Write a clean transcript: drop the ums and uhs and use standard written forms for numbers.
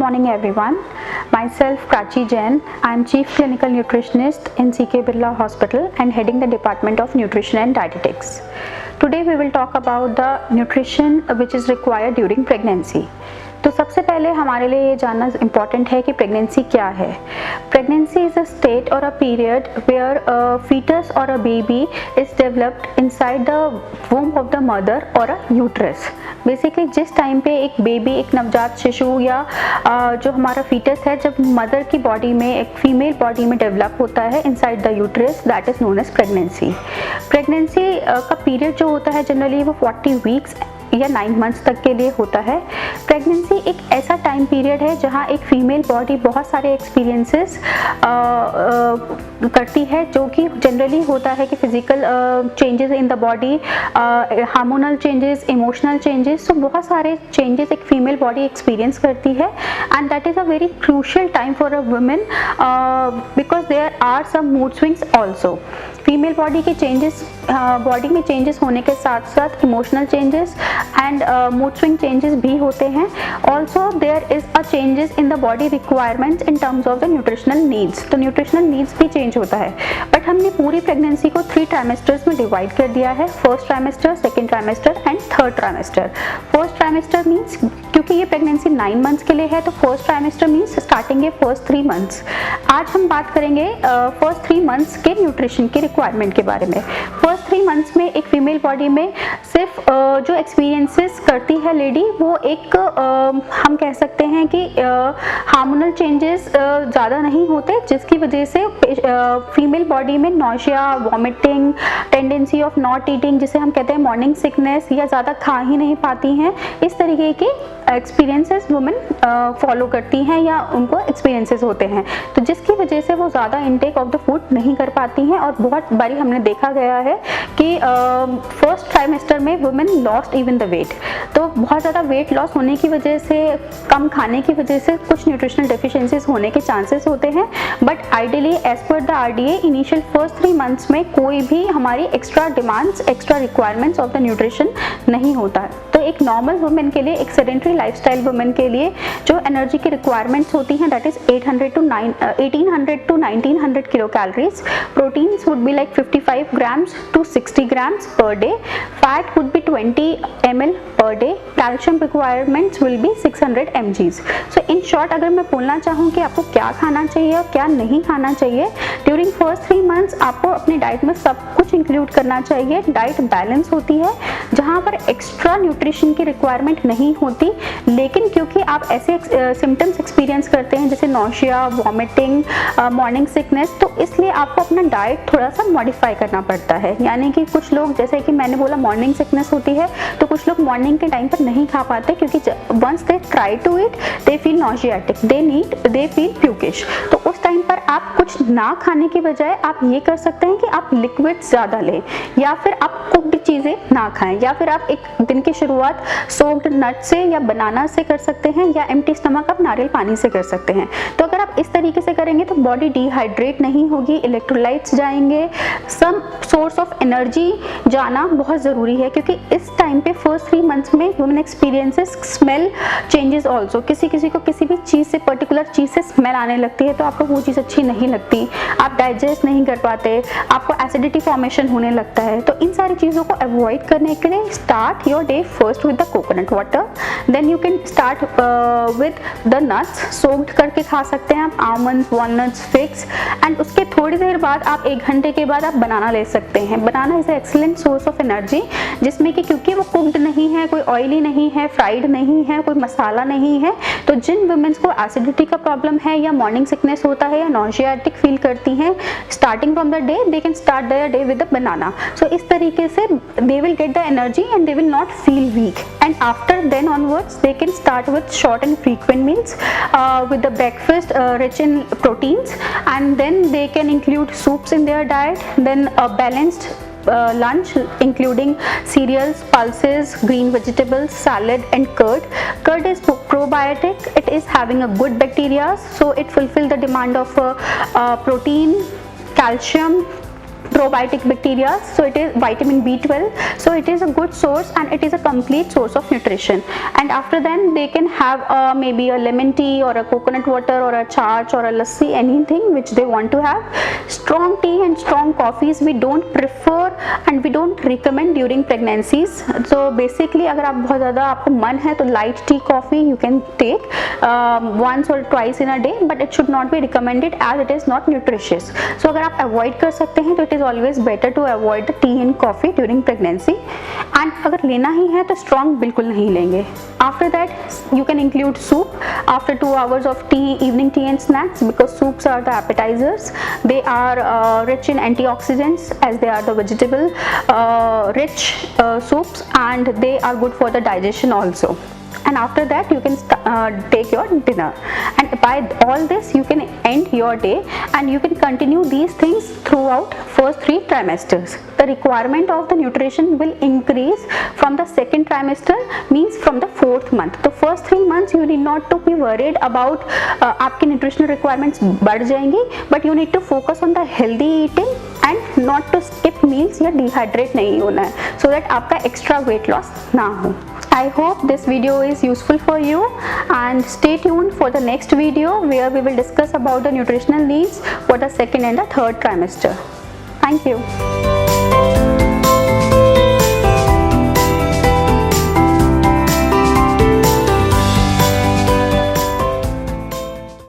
morning everyone. Myself Prachi Jain. I am Chief Clinical Nutritionist in CK Birla Hospital and heading the Department of Nutrition and Dietetics. Today we will talk about the nutrition which is required during pregnancy. तो सबसे पहले हमारे लिए ये जानना important है कि pregnancy क्या है. प्रेगनेंसी इज़ अ स्टेट और अ पीरियड वेयर fetus और a baby is developed inside the वूम of the mother और अ यूट्रस. बेसिकली जिस टाइम पे एक बेबी, एक नवजात शिशु या जो हमारा फीटस है, जब मदर की बॉडी में, एक फीमेल बॉडी में डेवलप होता है inside the uterus, that is known as pregnancy. Pregnancy का पीरियड जो होता है जनरली वो 40 वीक्स या 9 मंथ्स तक के लिए होता है. प्रेगनेंसी एक ऐसा टाइम पीरियड है जहां एक फीमेल बॉडी बहुत सारे एक्सपीरियंसेस करती है, जो कि जनरली होता है कि physical changes in the body, hormonal changes, emotional changes. तो बहुत सारे चेंजेस एक फीमेल बॉडी एक्सपीरियंस करती है and that is a very crucial time for a women because there are some mood swings also. Female body के changes, body में changes होने के साथ साथ emotional changes and mood swing changes भी होते हैं. Also there is a changes in the body requirements in terms of the nutritional needs. तो न्यूट्रिशनल नीड्स भी चेंज होता है. बट हमने पूरी प्रेगनेंसी को 3 ट्राइमेस्टर्स में डिवाइड कर दिया है. First trimester, second trimester and third trimester. First trimester means, क्योंकि ये प्रेगनेंसी 9 मंथ्स के लिए है, तो फर्स्ट ट्राइमेस्टर मीन्स स्टार्टिंग है फर्स्ट 3 मंथ्स. आज हम बात करेंगे फर्स्ट 3 मंथ्स के न्यूट्रिशन के रिक्वायरमेंट के बारे में. फर्स्ट 3 मंथ्स में एक फीमेल बॉडी में सिर्फ जो एक्सपीरियंसेस करती है लेडी, वो एक हम कह सकते हैं कि हार्मोनल चेंजेस ज़्यादा नहीं होते, जिसकी वजह से फीमेल बॉडी में nausea, vomiting, tendency of not eating, जिसे हम कहते हैं मॉर्निंग सिकनेस, या ज़्यादा खा ही नहीं पाती हैं, इस तरीके के एक्सपीरियंसेस वुमेन फॉलो करती हैं या उनको एक्सपीरियंसेस होते हैं. तो जिसकी वजह से वो ज़्यादा इनटेक ऑफ द फूड नहीं कर पाती हैं. और बहुत बारी हमने देखा गया है कि फर्स्ट ट्राइमेस्टर में women lost even the weight. तो बहुत ज़्यादा वेट लॉस होने की वजह से, कम खाने की वजह से कुछ न्यूट्रिशनल डेफिशिएंसीज होने के चांसेस होते हैं. But ideally as per the RDA initial first 3 months में कोई भी हमारी extra demands, extra requirements of the nutrition नहीं होता है. तो एक नॉर्मल वुमेन के लिए, एक सेडेंटरी लाइफस्टाइल वुमेन के लिए जो एनर्जी की रिक्वायरमेंट्स होती हैं, that is 1800 to 1900 kilo calories. Proteins would be like 55 grams to 60 grams per day. Fat would be 20 ml per day. Calcium requirements will be 600 mgs. So in short, अगर मैं बोलना चाहूँ कि आपको क्या खाना चाहिए और क्या नहीं खाना चाहिए ड्यूरिंग फर्स्ट 3 मंथ्स, आपको अपनी डाइट में सब कुछ इंक्लूड करना चाहिए. डाइट बैलेंस होती है जहाँ पर एक्स्ट्रा न्यूट्रिशन की रिक्वायरमेंट नहीं होती, लेकिन क्योंकि आप ऐसे सिम्टम्स एक्सपीरियंस करते हैं जैसे नॉशिया, वॉमिटिंग, मॉर्निंग सिकनेस, तो इसलिए आपको अपना डाइट थोड़ा सा मॉडिफाई करना पड़ता है. यानी कि कुछ लोग, जैसे कि मैंने बोला, मॉर्निंग सिकनेस होती है, तो कुछ लोग मॉर्निंग के टाइम पर नहीं खा पाते क्योंकि once they try to eat they feel nauseatic, they feel pukish. तो उस टाइम पर आप कुछ ना खाने की बजाय आप ये कर सकते हैं कि आप लिक्विड ज़्यादा लें, या फिर आप कुक्ड चीज़ें ना खाएं, या फिर आप एक दिन की शुरुआत सोक्ड नट से या बनाना से कर सकते हैं, या एम्प्टी स्टमक आप नारियल पानी से कर सकते हैं. तो अगर आप इस तरीके से करेंगे तो बॉडी डिहाइड्रेट नहीं होगी, इलेक्ट्रोलाइट्स जाएंगे, सम सोर्स ऑफ एनर्जी जाना बहुत ज़रूरी है. क्योंकि इस टाइम पे फर्स्ट 3 मंथ्स में women experiences smell changes also. किसी को किसी भी चीज़ से, पर्टिकुलर चीज़ से स्मेल आने लगती है, तो आपको वो चीज़ अच्छी नहीं लगती, आप डाइजेस्ट नहीं कर पाते, आपको एसिडिटी फॉर्मेशन होने लगता है. तो इन सारी चीज़ों को अवॉइड करने के लिए start your day first with the coconut water. Then you can start with the nuts, soaked करके खा सकते हैं आप, आलमंड्स, वॉलनट्स, फिग्स. एंड उसके थोड़ी देर बाद आप 1 घंटे के बाद आप बनाना ले सकते हैं. Banana is excellent source of energy, जिसमें कि क्योंकि वो कुक्ड नहीं है, कोई ऑयली नहीं है, फ्राइड नहीं है, कोई मसाला नहीं है, तो जिन वुमेन्स को एसिडिटी का प्रॉब्लम है या मॉर्निंग सिकनेस होता है या नॉशियाटिक फील करती हैं, starting from the day they can start their day with the banana. So इस तरीके से they will get the energy and they will not feel weak. And after then onwards they can start with short and frequent meals with the breakfast rich in proteins, and then they can include soups in their diet, then a balanced lunch including cereals, pulses, green vegetables, salad and curd. Curd is probiotic, it is having a good bacteria, so it fulfill the demand of protein, calcium, probiotic bacteria, so it is vitamin B12, so it is a good source and it is a complete source of nutrition. And after then they can have maybe a lemon tea or a coconut water or a charch or a lassi, anything which they want to have. Strong tea and strong coffees we don't prefer and we don't recommend during pregnancies. So basically अगर आप बहुत ज़्यादा आपको मन है तो light tea coffee you can take once or twice in a day, but it should not be recommended as it is not nutritious. So अगर आप avoid कर सकते हैं तो it is always better to avoid the tea and coffee during pregnancy. And अगर लेना ही है तो strong बिल्कुल नहीं लेंगे. After that you can include soup after 2 hours of tea, evening tea and snacks, because soups are the appetizers. They are rich in antioxidants as they are the vegetable rich soups, and they are good for the digestion also. And after that you can take your dinner, and by all this you can end your day, and you can continue these things throughout first 3 trimesters. The requirement of the nutrition will increase from the second trimester, means from the 4th month. The first 3 months you need not to be worried about आपकी nutritional requirements बढ़ जाएंगी, but you need to focus on the healthy eating and not to skip meals या dehydrate नहीं होना है, so that आपका extra weight loss ना हो. I hope this video is useful for you, and stay tuned for the next video where we will discuss about the nutritional needs for the second and the third trimester. Thank you.